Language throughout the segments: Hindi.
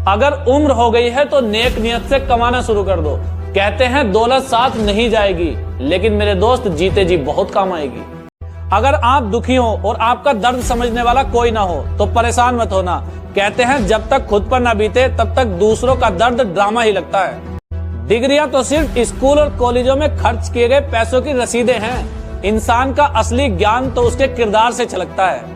अगर उम्र हो गई है तो नेक नियत से कमाना शुरू कर दो। कहते हैं दौलत साथ नहीं जाएगी, लेकिन मेरे दोस्त जीते जी बहुत काम आएगी। अगर आप दुखी हो और आपका दर्द समझने वाला कोई ना हो तो परेशान मत होना। कहते हैं जब तक खुद पर ना बीते तब तक दूसरों का दर्द ड्रामा ही लगता है। डिग्रियां तो सिर्फ स्कूल और कॉलेजों में खर्च किए गए पैसों की रसीदें हैं। इंसान का असली ज्ञान तो उसके किरदार से छलकता है।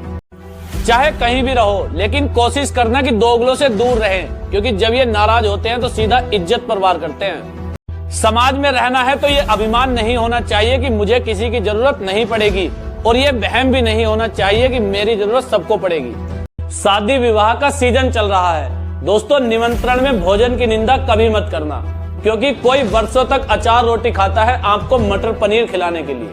चाहे कहीं भी रहो, लेकिन कोशिश करना कि दोगलों से दूर रहें, क्योंकि जब ये नाराज होते हैं तो सीधा इज्जत पर वार करते हैं। समाज में रहना है तो ये अभिमान नहीं होना चाहिए कि मुझे किसी की जरूरत नहीं पड़ेगी, और ये वहम भी नहीं होना चाहिए कि मेरी जरूरत सबको पड़ेगी। शादी विवाह का सीजन चल रहा है। दोस्तों, निमंत्रण में भोजन की निंदा कभी मत करना, क्योंकि कोई वर्षों तक अचार रोटी खाता है आपको मटर पनीर खिलाने के लिए।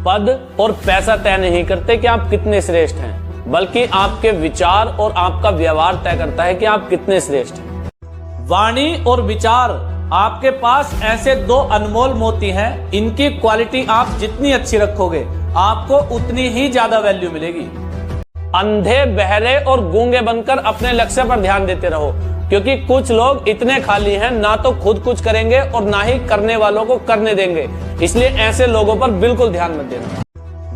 पद और पैसा तय नहीं करते कि आप कितने श्रेष्ठ हैं, बल्कि आपके विचार और आपका व्यवहार तय करता है कि आप कितने श्रेष्ठ हैं। वाणी और विचार आपके पास ऐसे दो अनमोल मोती हैं, इनकी क्वालिटी आप जितनी अच्छी रखोगे आपको उतनी ही ज्यादा वैल्यू मिलेगी। अंधे, बहरे और गूंगे बनकर अपने लक्ष्य पर ध्यान देते रहो, क्योंकि कुछ लोग इतने खाली हैं, ना तो खुद कुछ करेंगे और ना ही करने वालों को करने देंगे। इसलिए ऐसे लोगों पर बिल्कुल ध्यान मत देना।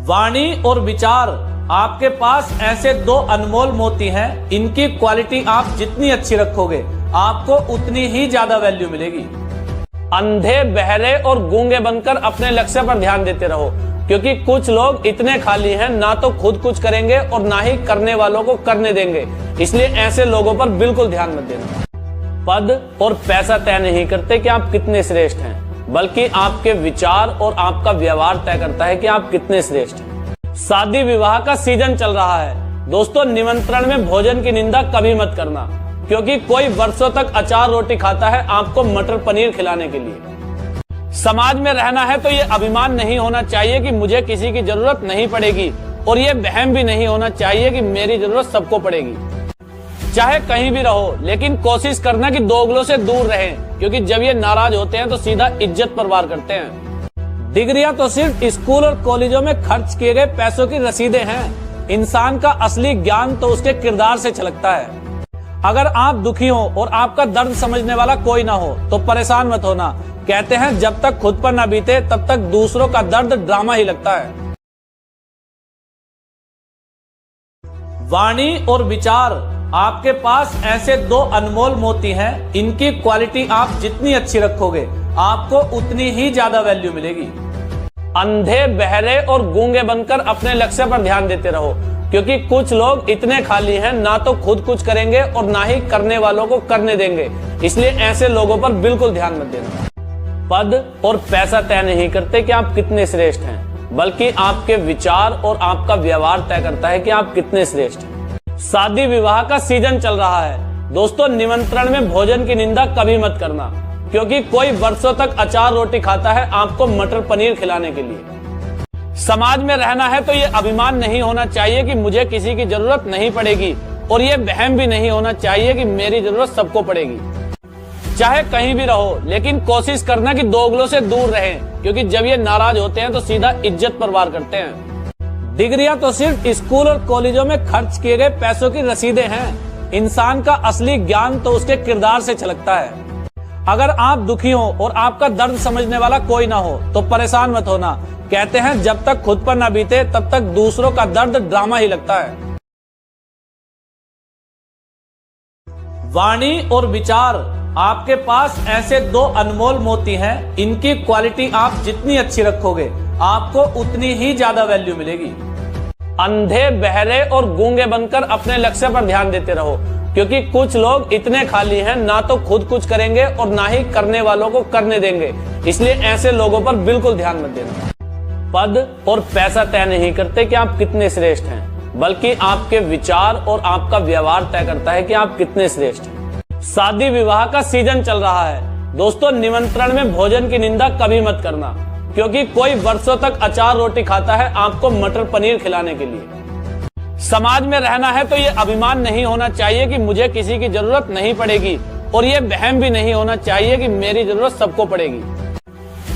वाणी और विचार आपके पास ऐसे दो अनमोल मोती हैं, इनकी क्वालिटी आप जितनी अच्छी रखोगे आपको उतनी ही ज्यादा वैल्यू मिलेगी। अंधे, बहरे और गूंगे बनकर अपने लक्ष्य पर ध्यान देते रहो, क्योंकि कुछ लोग इतने खाली हैं, ना तो खुद कुछ करेंगे और ना ही करने वालों को करने देंगे। इसलिए ऐसे लोगों पर बिल्कुल ध्यान मत देना। पद और पैसा तय नहीं करते कि आप कितने श्रेष्ठ हैं, बल्कि आपके विचार और आपका व्यवहार तय करता है कि आप कितने श्रेष्ठ हैं। शादी विवाह का सीजन चल रहा है। दोस्तों, निमंत्रण में भोजन की निंदा कभी मत करना, क्योंकि कोई वर्षों तक अचार रोटी खाता है आपको मटर पनीर खिलाने के लिए। समाज में रहना है तो ये अभिमान नहीं होना चाहिए कि मुझे किसी की जरूरत नहीं पड़ेगी, और ये वहम भी नहीं होना चाहिए कि मेरी जरूरत सबको पड़ेगी। चाहे कहीं भी रहो, लेकिन कोशिश करना कि दोगलों से दूर रहें, क्योंकि जब ये नाराज होते हैं तो सीधा इज्जत पर वार करते हैं। डिग्रियां तो सिर्फ स्कूल और कॉलेजों में खर्च किए गए पैसों की रसीदें हैं। इंसान का असली ज्ञान तो उसके किरदार से छलकता है। अगर आप दुखी हो और आपका दर्द समझने वाला कोई ना हो तो परेशान मत होना। कहते हैं जब तक खुद पर ना बीते तब तक दूसरों का दर्द ड्रामा ही लगता है। वाणी और विचार आपके पास ऐसे दो अनमोल मोती हैं, इनकी क्वालिटी आप जितनी अच्छी रखोगे आपको उतनी ही ज्यादा वैल्यू मिलेगी। अंधे, बहरे और गूंगे बनकर अपने लक्ष्य पर ध्यान देते रहो, क्योंकि कुछ लोग इतने खाली हैं, ना तो खुद कुछ करेंगे और ना ही करने वालों को करने देंगे। इसलिए ऐसे लोगों पर बिल्कुल ध्यान मत देना। पद और पैसा तय नहीं करते कि आप कितने श्रेष्ठ हैं, बल्कि आपके विचार और आपका व्यवहार तय करता है कि आप कितने श्रेष्ठ हैं। शादी विवाह का सीजन चल रहा है। दोस्तों, निमंत्रण में भोजन की निंदा कभी मत करना, क्योंकि कोई वर्षों तक अचार रोटी खाता है आपको मटर पनीर खिलाने के लिए। समाज में रहना है तो ये अभिमान नहीं होना चाहिए कि मुझे किसी की जरूरत नहीं पड़ेगी, और ये वहम भी नहीं होना चाहिए कि मेरी जरूरत सबको पड़ेगी। चाहे कहीं भी रहो, लेकिन कोशिश करना कि दोगलों से दूर रहें, क्योंकि जब ये नाराज होते हैं तो सीधा इज्जत पर वार करते हैं। डिग्रियां तो सिर्फ स्कूल और कॉलेजों में खर्च किए गए पैसों की रसीदें हैं। इंसान का असली ज्ञान तो उसके किरदार से छलकता है। अगर आप दुखी हो और आपका दर्द समझने वाला कोई ना हो तो परेशान मत होना। कहते हैं जब तक खुद पर ना बीते तब तक दूसरों का दर्द ड्रामा ही लगता है। वाणी और विचार आपके पास ऐसे दो अनमोल मोती हैं, इनकी क्वालिटी आप जितनी अच्छी रखोगे आपको उतनी ही ज्यादा वैल्यू मिलेगी। अंधे, बहरे और गूंगे बनकर अपने लक्ष्य पर ध्यान देते रहो, क्योंकि कुछ लोग इतने खाली हैं, ना तो खुद कुछ करेंगे और ना ही करने वालों को करने देंगे। इसलिए ऐसे लोगों पर बिल्कुल ध्यान मत देना। पद और पैसा तय नहीं करते कि आप कितने श्रेष्ठ हैं, बल्कि आपके विचार और आपका व्यवहार तय करता है कि आप कितने श्रेष्ठ हैं। शादी विवाह का सीजन चल रहा है। दोस्तों, निमंत्रण में भोजन की निंदा कभी मत करना, क्योंकि कोई वर्षों तक अचार रोटी खाता है आपको मटर पनीर खिलाने के लिए। समाज में रहना है तो ये अभिमान नहीं होना चाहिए कि मुझे किसी की जरूरत नहीं पड़ेगी, और ये वहम भी नहीं होना चाहिए कि मेरी जरूरत सबको पड़ेगी।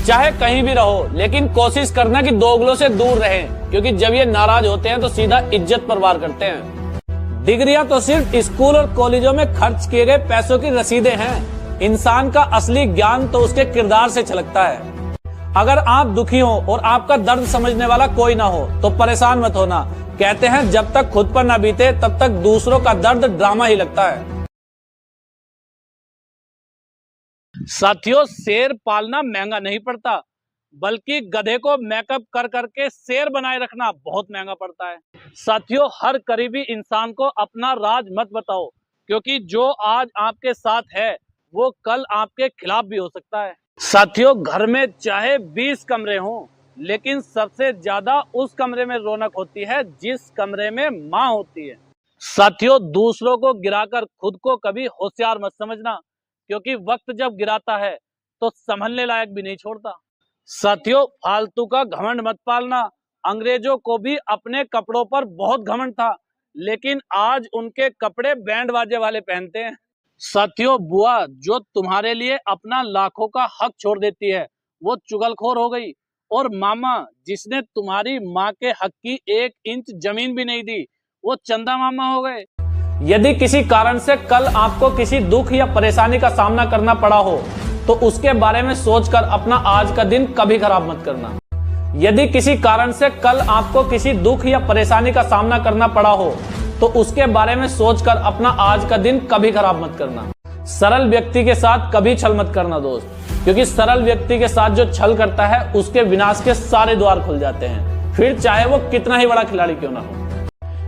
चाहे कहीं भी रहो, लेकिन कोशिश करना कि दोगलों से दूर रहें, क्योंकि जब ये नाराज होते हैं तो सीधा इज्जत पर वार करते हैं। डिग्रियां तो सिर्फ स्कूल और कॉलेजों में खर्च किए गए पैसों की रसीदें हैं। इंसान का असली ज्ञान तो उसके किरदार से छलकता है। अगर आप दुखी हो और आपका दर्द समझने वाला कोई ना हो तो परेशान मत होना। कहते हैं जब तक खुद पर न बीते तब तक दूसरों का दर्द ड्रामा ही लगता है। साथियों, शेर पालना महंगा नहीं पड़ता, बल्कि गधे को मेकअप कर करके शेर बनाए रखना बहुत महंगा पड़ता है। साथियों, हर करीबी इंसान को अपना राज मत बताओ, क्योंकि जो आज आपके साथ है वो कल आपके खिलाफ भी हो सकता है। साथियों, घर में चाहे 20 कमरे हों, लेकिन सबसे ज्यादा उस कमरे में रौनक होती है जिस कमरे में माँ होती है। साथियों, दूसरों को गिराकर खुद को कभी होशियार मत समझना, क्योंकि वक्त जब गिराता है तो संभलने लायक भी नहीं छोड़ता। साथियों, फालतू का घमंड मत पालना। अंग्रेजों को भी अपने कपड़ों पर बहुत घमंड था, लेकिन आज उनके कपड़े बैंड बाजे वाले पहनते हैं। साथियों, बुआ जो तुम्हारे लिए अपना लाखों का हक छोड़ देती है वो चुगलखोर हो गई, और मामा जिसने तुम्हारी माँ के हक की 1 इंच जमीन भी नहीं दी वो चंदा मामा हो गए। यदि किसी कारण से कल आपको किसी दुख या परेशानी का सामना करना पड़ा हो तो उसके बारे में सोचकर अपना आज का दिन कभी खराब मत करना। यदि किसी कारण से कल आपको किसी दुख या परेशानी का सामना करना पड़ा हो तो उसके बारे में सोचकर अपना आज का दिन कभी खराब मत करना। सरल व्यक्ति के साथ कभी छल मत करना दोस्त, क्योंकि सरल व्यक्ति के साथ जो छल करता है उसके विनाश के सारे द्वार खुल जाते हैं, फिर चाहे वो कितना ही बड़ा खिलाड़ी क्यों ना हो।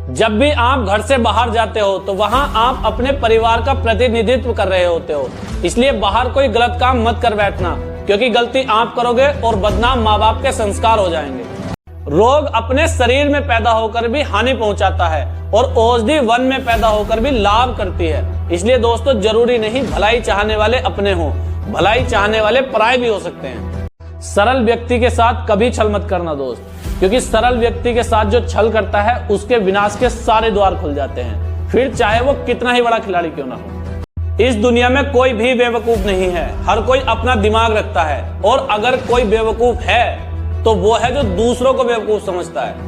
जब भी आप घर से बाहर जाते हो तो वहां आप अपने परिवार का प्रतिनिधित्व कर रहे होते हो, इसलिए बाहर कोई गलत काम मत कर बैठना, क्योंकि गलती आप करोगे और बदनाम माँ बाप के संस्कार हो जाएंगे। रोग अपने शरीर में पैदा होकर भी हानि पहुंचाता है और औषधि वन में पैदा होकर भी लाभ करती है। इसलिए दोस्तों, जरूरी नहीं भलाई चाहने वाले अपने हों, भलाई चाहने वाले पराये भी हो सकते हैं। सरल व्यक्ति के साथ कभी छल मत करना दोस्त, क्योंकि सरल व्यक्ति के साथ जो छल करता है उसके विनाश के सारे द्वार खुल जाते हैं, फिर चाहे वो कितना ही बड़ा खिलाड़ी क्यों ना हो। इस दुनिया में कोई भी बेवकूफ नहीं है, हर कोई अपना दिमाग रखता है, और अगर कोई बेवकूफ है तो वो है जो दूसरों को बेवकूफ समझता है।